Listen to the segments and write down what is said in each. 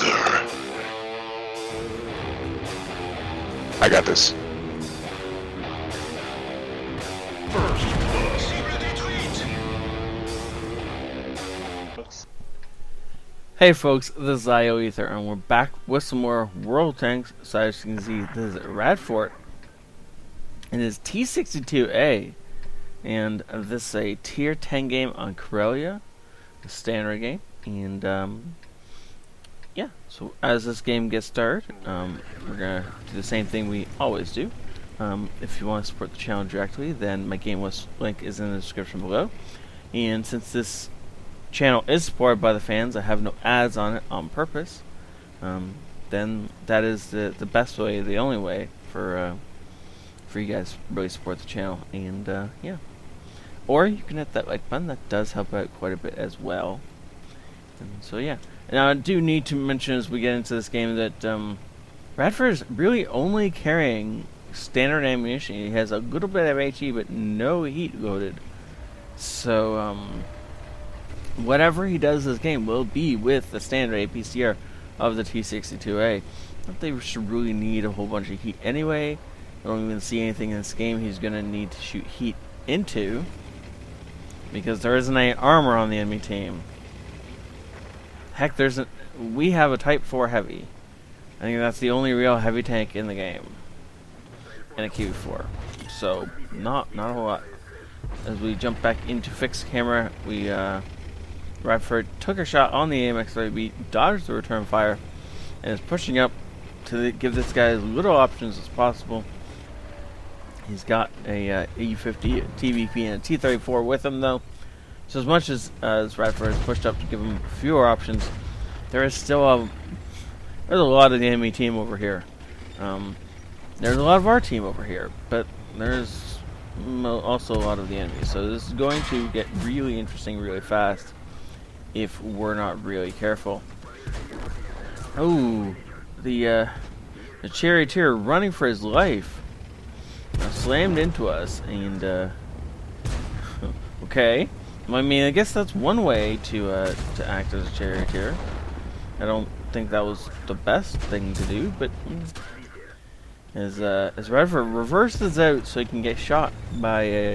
ioEther. I got this. Hey folks, this is ioEther, and we're back with some more World Tanks. So as you can see, this is Radfort, and it's T-62A, and this is a tier 10 game on Corellia, a standard game, and yeah. So as this game gets started, we're gonna do the same thing we always do. If you want to support the channel directly, then my game list link is in the description below, and since this channel is supported by the fans, I have no ads on it on purpose, then that is the best way, the only way for you guys to really support the channel. And yeah, or you can hit that like button, that does help out quite a bit as well. And so yeah, now I do need to mention as we get into this game that Radford is really only carrying standard ammunition. He has a little bit of HE but no heat loaded, so whatever he does this game will be with the standard APCR of the T-62A. Not that they should really need a whole bunch of heat anyway. I don't even see anything in this game he's going to need to shoot heat into, because there isn't any armor on the enemy team. Heck, we have a Type 4 heavy. I think that's the only real heavy tank in the game, and a Q4. So not a whole lot. As we jump back into fixed camera, we Radford took a shot on the AMX-30B, dodged the return fire, and is pushing up to give this guy as little options as possible. He's got a E50 TVP and a T-34 with him though, so as much as Radford has pushed up to give him fewer options, there is still there's a lot of the enemy team over here. There's a lot of our team over here, but there's also a lot of the enemy. So this is going to get really interesting really fast if we're not really careful. Oh, the charioteer running for his life slammed into us, and okay. I mean, I guess that's one way to act as a charioteer. I don't think that was the best thing to do, but as Radford reverses out so he can get shot by a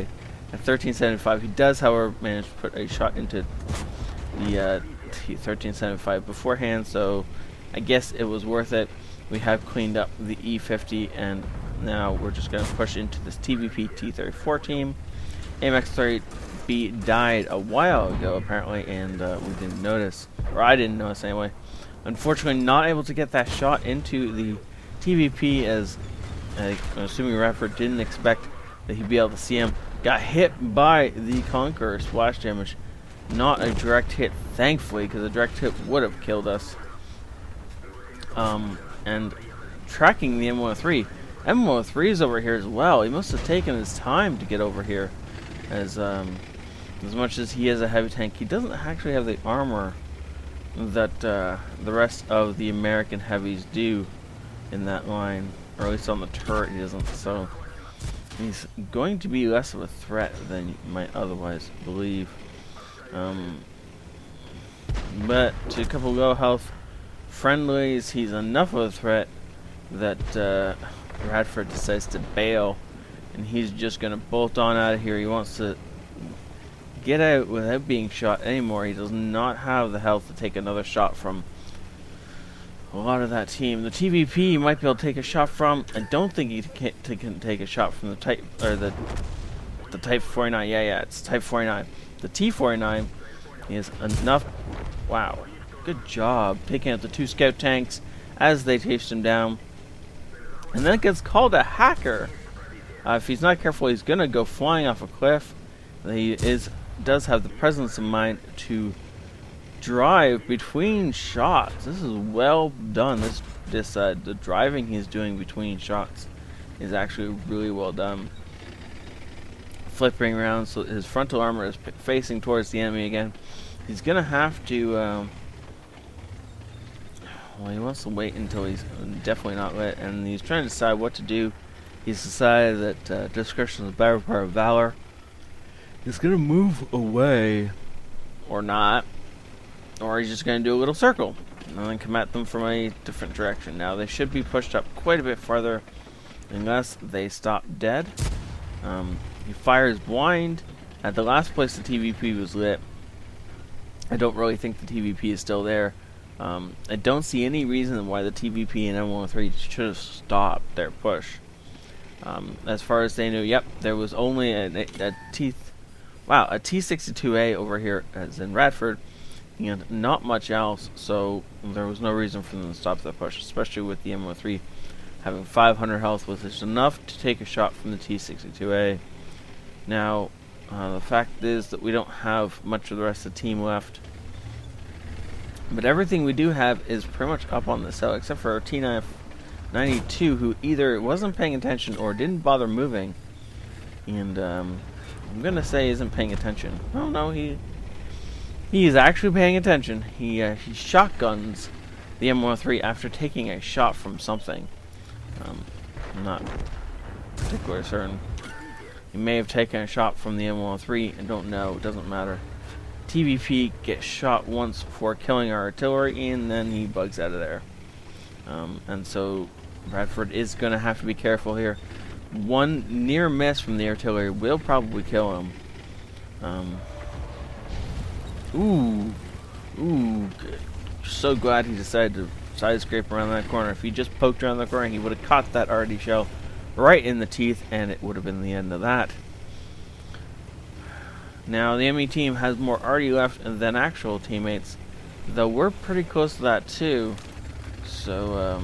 1375, he does, however, manage to put a shot into the T-1375 beforehand, so I guess it was worth it. We have cleaned up the E50, and now we're just going to push into this TVP T-34 team. AMX-30B died a while ago, apparently, and we didn't notice, or I didn't notice anyway. Unfortunately, not able to get that shot into the TVP, as I'm assuming Radford didn't expect that he'd be able to see him. Got hit by the Conqueror, splash damage. Not a direct hit, thankfully, because a direct hit would have killed us. And tracking the M103. M103 is over here as well. He must have taken his time to get over here, as much as he is a heavy tank, he doesn't actually have the armor that the rest of the American heavies do in that line, or at least on the turret he doesn't. So he's going to be less of a threat than you might otherwise believe. But to a couple low health friendlies, he's enough of a threat that Radford decides to bail, and he's just gonna bolt on out of here. He wants to get out without being shot anymore. He does not have the health to take another shot from a lot of that team. The TVP he might be able to take a shot from. I don't think he can take a shot from the Type, or the Type 49. Yeah, it's Type 49. The T-49 is enough. Wow, good job taking out the two scout tanks as they chased him down, and then it gets called a hacker. If he's not careful, he's gonna go flying off a cliff. He does have the presence of mind to drive between shots. This is well done. The driving he's doing between shots is actually really well done. Flipping around so his frontal armor is facing towards the enemy again. He's gonna have to well, he wants to wait until he's definitely not lit, and he's trying to decide what to do. He's decided that discretion is the better part of valor. He's gonna move away, or not, or he's just gonna do a little circle. and then come at them from a different direction. Now they should be pushed up quite a bit farther unless they stop dead. He fires blind at the last place the TVP was lit. I don't really think the TVP is still there. I don't see any reason why the TVP and M103 should have stopped their push. As far as they knew, yep, there was only a T-62A over here as in Radford, and not much else, so there was no reason for them to stop that push, especially with the M103 having 500 health, which is enough to take a shot from the T-62A. Now, the fact is that we don't have much of the rest of the team left, but everything we do have is pretty much up on this hill, except for our T-92, who either wasn't paying attention or didn't bother moving, and I'm gonna say isn't paying attention. Oh no, he is actually paying attention. He shotguns the M103 after taking a shot from something. I'm not particularly certain. He may have taken a shot from the M103. I don't know. It doesn't matter. TVP gets shot once for killing our artillery, and then he bugs out of there. And so Bradford is going to have to be careful here. One near miss from the artillery will probably kill him. Ooh, so glad he decided to side scrape around that corner. If he just poked around the corner, he would have caught that RD shell right in the teeth, and it would have been the end of that. Now, the ME team has more RD left than actual teammates, though we're pretty close to that too. So,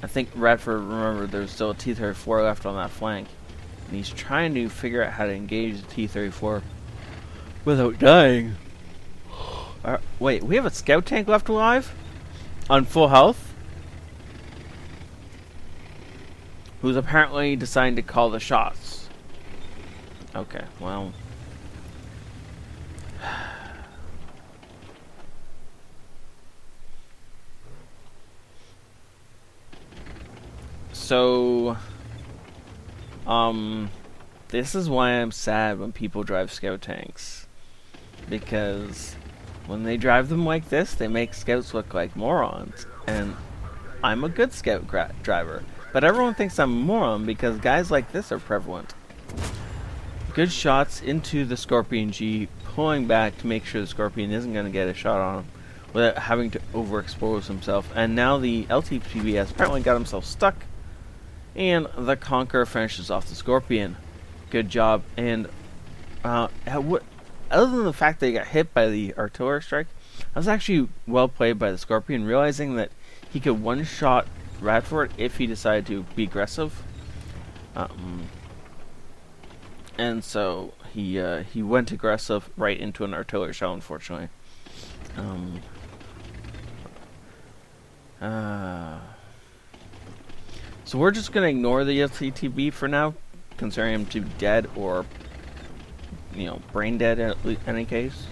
I think Radford, remember, there's still a T-34 left on that flank, and he's trying to figure out how to engage the T-34 without dying. Wait, we have a scout tank left alive? On full health? Who's apparently deciding to call the shots. Okay, well. So, this is why I'm sad when people drive scout tanks. Because when they drive them like this, they make scouts look like morons. And I'm a good scout driver. But everyone thinks I'm a moron because guys like this are prevalent. Good shots into the Scorpion G, pulling back to make sure the Scorpion isn't going to get a shot on him without having to overexpose himself. And now the LTPB has apparently got himself stuck, and the Conqueror finishes off the Scorpion. Good job. And other than the fact that he got hit by the artillery strike, that was actually well played by the Scorpion, realizing that he could one-shot Radford if he decided to be aggressive. And so he went aggressive right into an artillery shell, unfortunately. So we're just gonna ignore the LTTB for now, considering him to be dead or, brain dead in any case.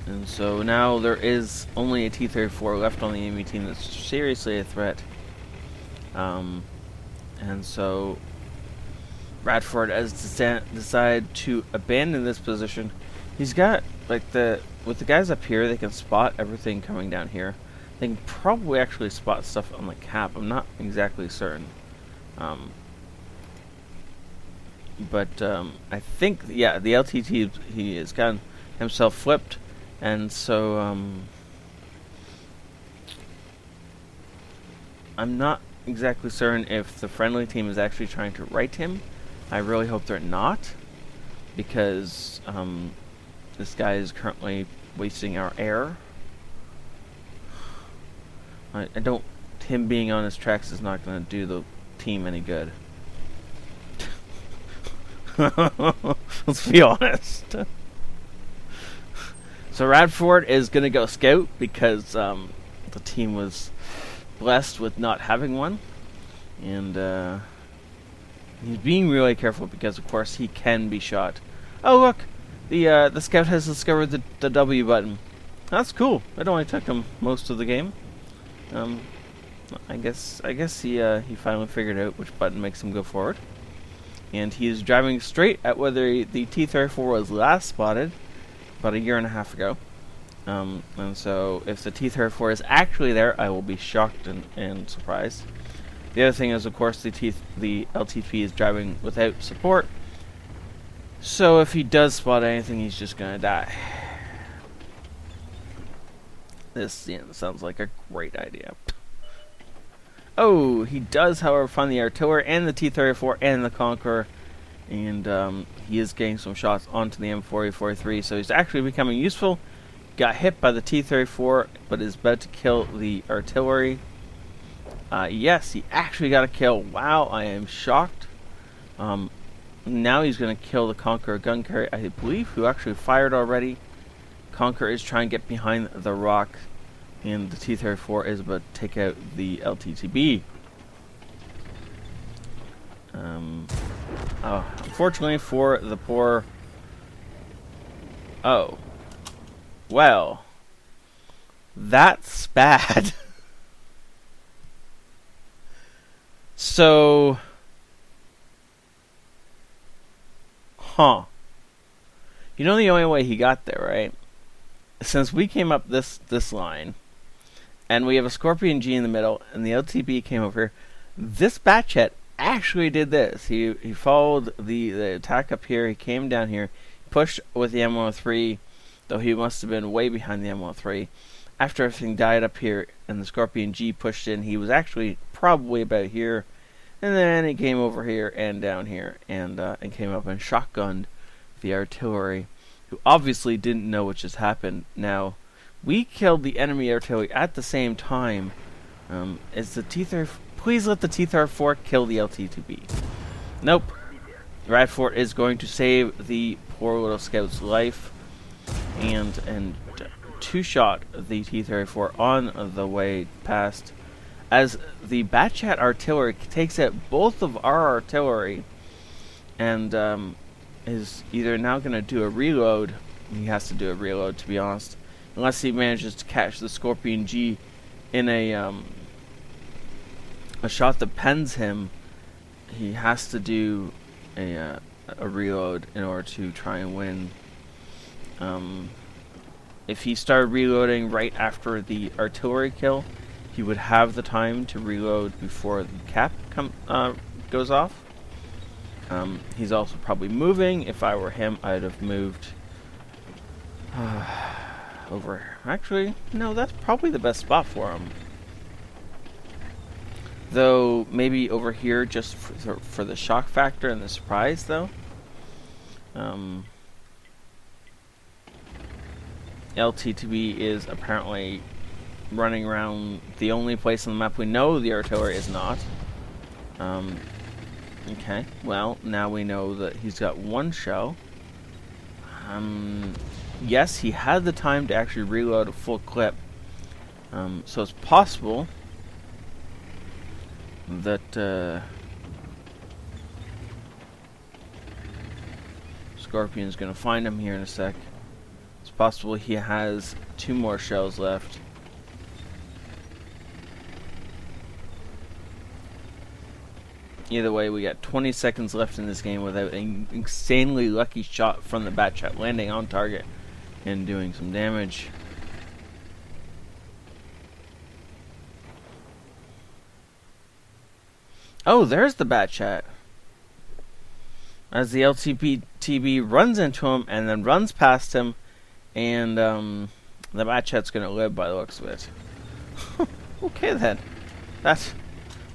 And so now there is only a T-34 left on the enemy team that's seriously a threat. And so Radford has decided to abandon this position. He's got, with the guys up here, they can spot everything coming down here. They can probably actually spot stuff on the cap. I'm not exactly certain. But I think, yeah, the LTT, he has gotten himself flipped. And so, I'm not exactly certain if the friendly team is actually trying to right him. I really hope they're not, because this guy is currently wasting our air. I don't. Him being on his tracks is not going to do the team any good. Let's be honest. So Radford is going to go scout because the team was blessed with not having one, and he's being really careful because, of course, he can be shot. Oh look, the scout has discovered the W button. That's cool. It only took him most of the game. I guess he finally figured out which button makes him go forward. and he is driving straight at where the T-34 was last spotted about a year and a half ago. And so if the T-34 is actually there, I will be shocked and surprised. The other thing is, of course, the LTP is driving without support. So if he does spot anything, he's just gonna die. This sounds like a great idea. Oh, he does, however, find the artillery and the T-34 and the Conqueror. And he is getting some shots onto the M4043, so he's actually becoming useful. Got hit by the T-34, but is about to kill the artillery. Yes, he actually got a kill. Wow, I am shocked. Now he's going to kill the Conqueror gun carrier, I believe, who actually fired already. Conqueror is trying to get behind the rock, and the T-34 is about to take out the LTTB. Unfortunately for the poor... Oh. Well. That's bad. So... Huh. You know the only way he got there, right? Since we came up this line, and we have a Scorpion G in the middle, and the LTB came over here, this Batchet actually did this. He followed the attack up here, he came down here, pushed with the M103, though he must have been way behind the M103. After everything died up here, and the Scorpion G pushed in, he was actually probably about here, and then he came over here and down here, and came up and shotgunned the artillery, who obviously didn't know what just happened. Now, we killed the enemy artillery at the same time. Is the T-34... Please let the T-34 kill the LT-2B. Nope. Radfort is going to save the poor little scout's life, and two-shot the T-34 on the way past, as the Batchat artillery takes out both of our artillery, and is either now going to do a reload. He has to do a reload, to be honest, unless he manages to catch the Scorpion G in a shot that pens him. He has to do a reload in order to try and win. If he started reloading right after the artillery kill, he would have the time to reload before the cap goes off. He's also probably moving. If I were him, I'd have moved over. Actually, no, that's probably the best spot for him. Though, maybe over here just for the shock factor and the surprise, though. LT2B is apparently running around the only place on the map we know the artillery is not. Okay, well, now we know that he's got one shell. Yes, he had the time to actually reload a full clip. So it's possible that Scorpion's gonna find him here in a sec. It's possible he has 2 more shells left. Either way, we got 20 seconds left in this game without an insanely lucky shot from the Batchat landing on target and doing some damage. Oh, there's the Batchat. As the LTB runs into him and then runs past him, and the Batchat's gonna live by the looks of it. Okay then. That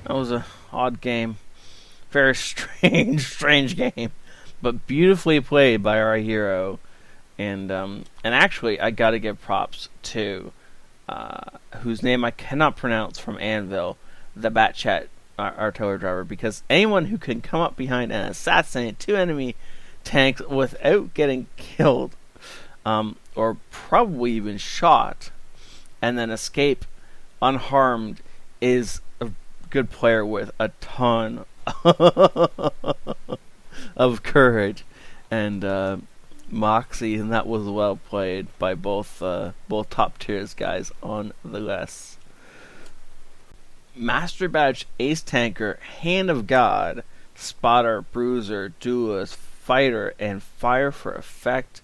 was a odd game. Very strange game, but beautifully played by our hero. And actually, I gotta give props to whose name I cannot pronounce from Anvil, the Batchat artillery driver, because anyone who can come up behind and assassinate 2 enemy tanks without getting killed, or probably even shot, and then escape unharmed, is a good player with a ton of courage and moxie, and that was well played by both top tiers guys on the list. Master Badge Ace Tanker Hand of God spotter, bruiser, duelist, fighter, and fire for effect.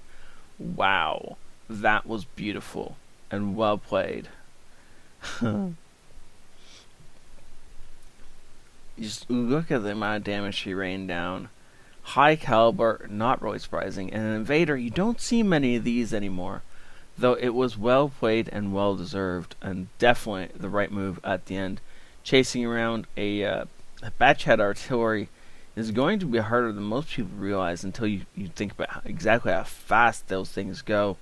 Wow, that was beautiful and well played. Just look at the amount of damage she rained down. High caliber, not really surprising. And an invader, you don't see many of these anymore. Though it was well played and well deserved, and definitely the right move at the end. Chasing around a batchhead artillery is going to be harder than most people realize until you think about exactly how fast those things go.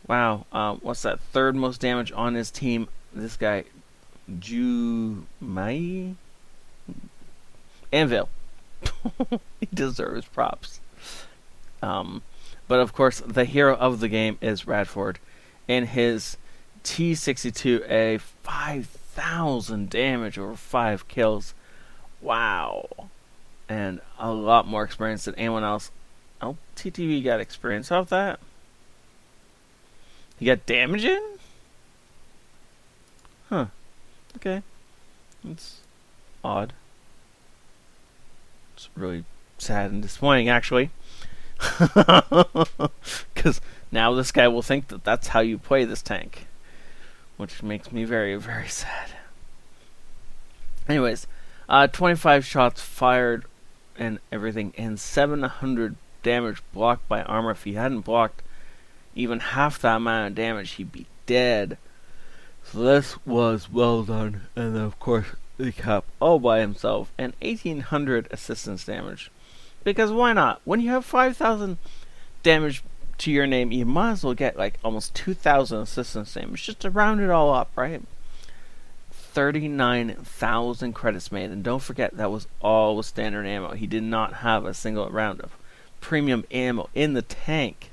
Wow, what's that? Third most damage on his team. This guy, Jumai? Anvil. He deserves props. But of course, the hero of the game is Radford. In his T-62A, 5,000 damage over 5 kills. Wow. And a lot more experience than anyone else. Oh, TTV got experience off that? He got damage in? Huh. Okay. That's odd. It's really sad and disappointing, actually. Because now this guy will think that that's how you play this tank. Which makes me very, very sad. Anyways, 25 shots fired and everything, and 700 damage blocked by armor. If he hadn't blocked even half that amount of damage, he'd be dead. So this was well done. And then, of course, the cap all by himself, and 1,800 assistance damage. Because why not? When you have 5,000 damage to your name, you might as well get like almost 2,000 assistance damage, just to round it all up, right? 39,000 credits made, and don't forget that was all with standard ammo. He did not have a single round of premium ammo in the tank.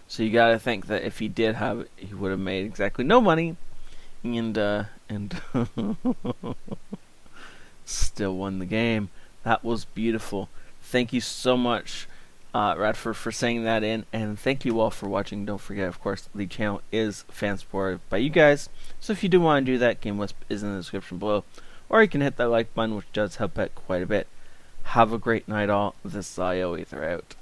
So you gotta think that if he did have it, he would have made exactly no money, and still won the game. That was beautiful. Thank you so much, Radford, for saying that in, and thank you all for watching. Don't forget, of course, the channel is fan supported by you guys. So if you do want to do that, Game Wisp is in the description below, or you can hit that like button, which does help out quite a bit. Have a great night, all. This is ioEther out.